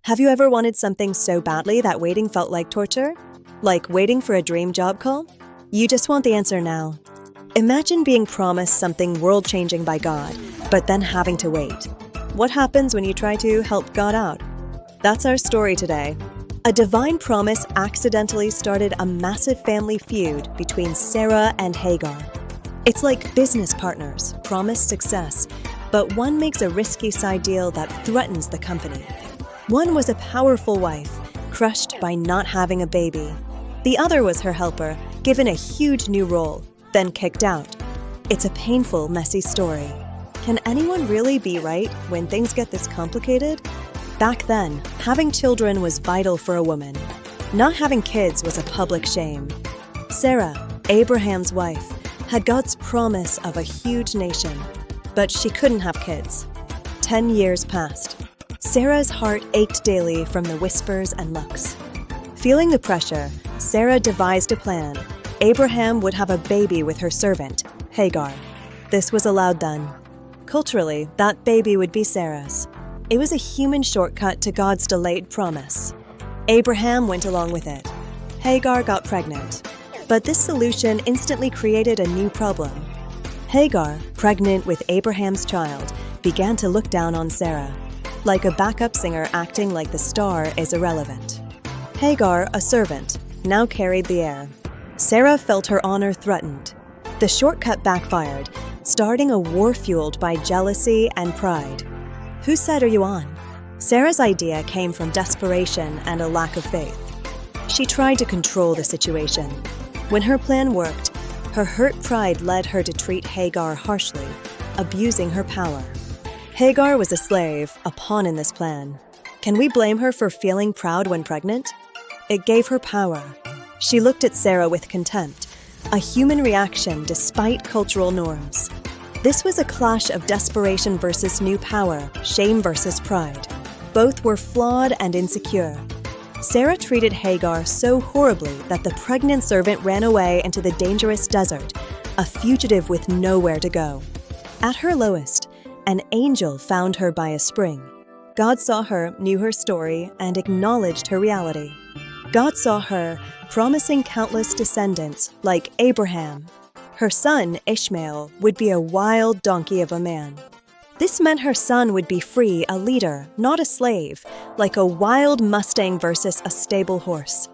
Have you ever wanted something so badly that waiting felt like torture? Like waiting for a dream job call? You just want the answer now. Imagine being promised something world-changing by God, but then having to wait. What happens when you try to help God out? That's our story today. A divine promise accidentally started a massive family feud between Sarah and Hagar. It's like business partners promise success, but one makes a risky side deal that threatens the company. One was a powerful wife, crushed by not having a baby. The other was her helper, given a huge new role, then kicked out. It's a painful, messy story. Can anyone really be right when things get this complicated? Back then, having children was vital for a woman. Not having kids was a public shame. Sarah, Abraham's wife, had God's promise of a huge nation, but she couldn't have kids. 10 years passed. Sarah's heart ached daily from the whispers and looks. Feeling the pressure, Sarah devised a plan. Abraham would have a baby with her servant, Hagar. This was allowed then. Culturally, that baby would be Sarah's. It was a human shortcut to God's delayed promise. Abraham went along with it. Hagar got pregnant. But this solution instantly created a new problem. Hagar, pregnant with Abraham's child, began to look down on Sarah. Like a backup singer acting like the star is irrelevant. Hagar, a servant, now carried the air. Sarah felt her honor threatened. The shortcut backfired, starting a war fueled by jealousy and pride. Whose side are you on? Sarah's idea came from desperation and a lack of faith. She tried to control the situation. When her plan worked, her hurt pride led her to treat Hagar harshly, abusing her power. Hagar was a slave, a pawn in this plan. Can we blame her for feeling proud when pregnant? It gave her power. She looked at Sarah with contempt, a human reaction despite cultural norms. This was a clash of desperation versus new power, shame versus pride. Both were flawed and insecure. Sarah treated Hagar so horribly that the pregnant servant ran away into the dangerous desert, a fugitive with nowhere to go. At her lowest, an angel found her by a spring. God saw her, knew her story, and acknowledged her reality. God saw her, promising countless descendants like Abraham. Her son, Ishmael, would be a wild donkey of a man. This meant her son would be free, a leader, not a slave, like a wild Mustang versus a stable horse.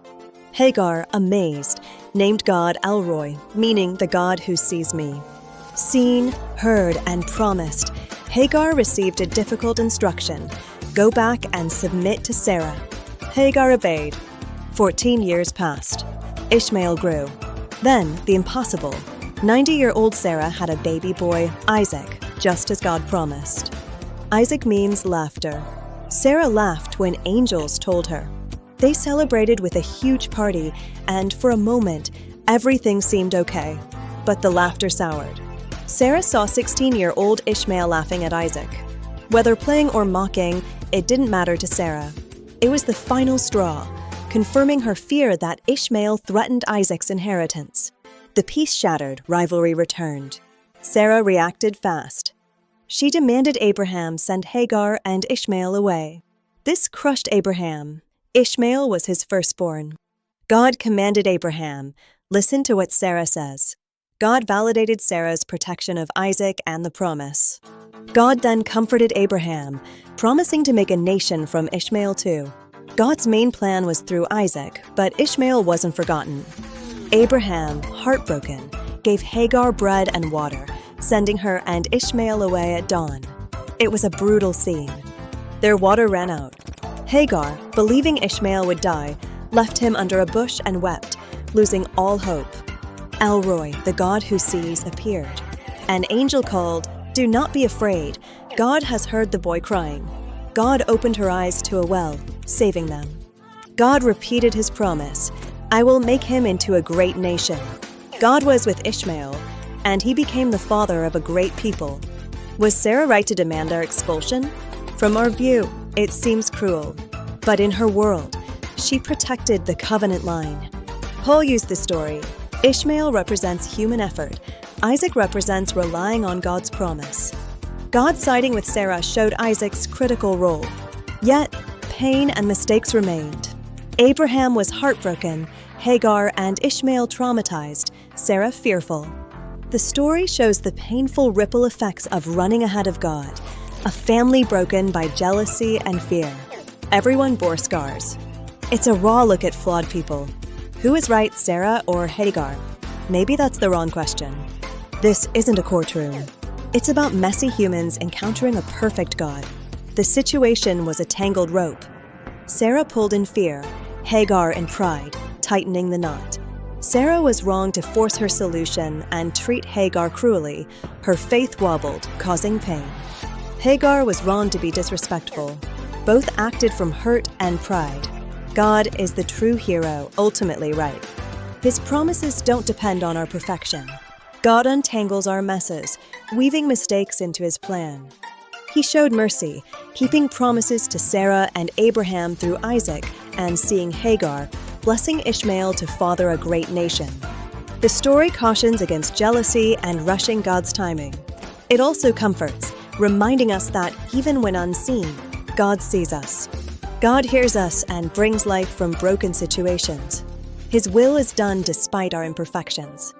Hagar, amazed, named God El Roi, meaning the God who sees me. Seen, heard, and promised, Hagar received a difficult instruction: go back and submit to Sarah. Hagar obeyed. 14 years passed. Ishmael grew. Then, the impossible. 90-year-old Sarah had a baby boy, Isaac, just as God promised. Isaac means laughter. Sarah laughed when angels told her. They celebrated with a huge party, and for a moment, everything seemed okay. But the laughter soured. Sarah saw 16-year-old Ishmael laughing at Isaac. Whether playing or mocking, it didn't matter to Sarah. It was the final straw, confirming her fear that Ishmael threatened Isaac's inheritance. The peace shattered, rivalry returned. Sarah reacted fast. She demanded Abraham send Hagar and Ishmael away. This crushed Abraham. Ishmael was his firstborn. God commanded Abraham, listen to what Sarah says. God validated Sarah's protection of Isaac and the promise. God then comforted Abraham, promising to make a nation from Ishmael too. God's main plan was through Isaac, but Ishmael wasn't forgotten. Abraham, heartbroken, gave Hagar bread and water, sending her and Ishmael away at dawn. It was a brutal scene. Their water ran out. Hagar, believing Ishmael would die, left him under a bush and wept, losing all hope. El Roi, the God who sees, appeared. An angel called, "Do not be afraid. God has heard the boy crying." God opened her eyes to a well, saving them. God repeated his promise, "I will make him into a great nation." God was with Ishmael, and he became the father of a great people. Was Sarah right to demand their expulsion? From our view, it seems cruel. But in her world, she protected the covenant line. Paul used this story. Ishmael represents human effort. Isaac represents relying on God's promise. God siding with Sarah showed Isaac's critical role. Yet, pain and mistakes remained. Abraham was heartbroken, Hagar and Ishmael traumatized, Sarah fearful. The story shows the painful ripple effects of running ahead of God, a family broken by jealousy and fear. Everyone bore scars. It's a raw look at flawed people. Who is right, Sarah or Hagar? Maybe that's the wrong question. This isn't a courtroom. It's about messy humans encountering a perfect God. The situation was a tangled rope. Sarah pulled in fear, Hagar in pride, tightening the knot. Sarah was wrong to force her solution and treat Hagar cruelly. Her faith wobbled, causing pain. Hagar was wrong to be disrespectful. Both acted from hurt and pride. God is the true hero, ultimately right. His promises don't depend on our perfection. God untangles our messes, weaving mistakes into his plan. He showed mercy, keeping promises to Sarah and Abraham through Isaac, and seeing Hagar, blessing Ishmael to father a great nation. The story cautions against jealousy and rushing God's timing. It also comforts, reminding us that even when unseen, God sees us. God hears us and brings life from broken situations. His will is done despite our imperfections.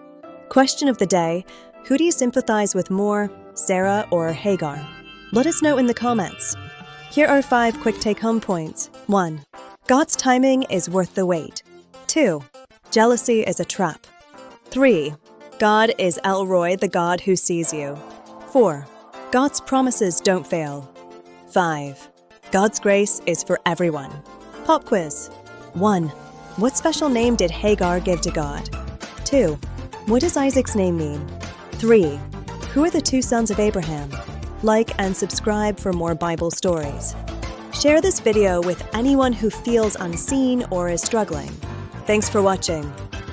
Question of the day: who do you sympathize with more, Sarah or Hagar? Let us know in the comments. Here are 5 quick take-home points. 1. God's timing is worth the wait. 2. Jealousy is a trap. 3. God is El Roy, the God who sees you. 4. God's promises don't fail. 5. God's grace is for everyone. Pop quiz. 1. What special name did Hagar give to God? 2. What does Isaac's name mean? 3. Who are the 2 sons of Abraham? Like and subscribe for more Bible stories. Share this video with anyone who feels unseen or is struggling. Thanks for watching.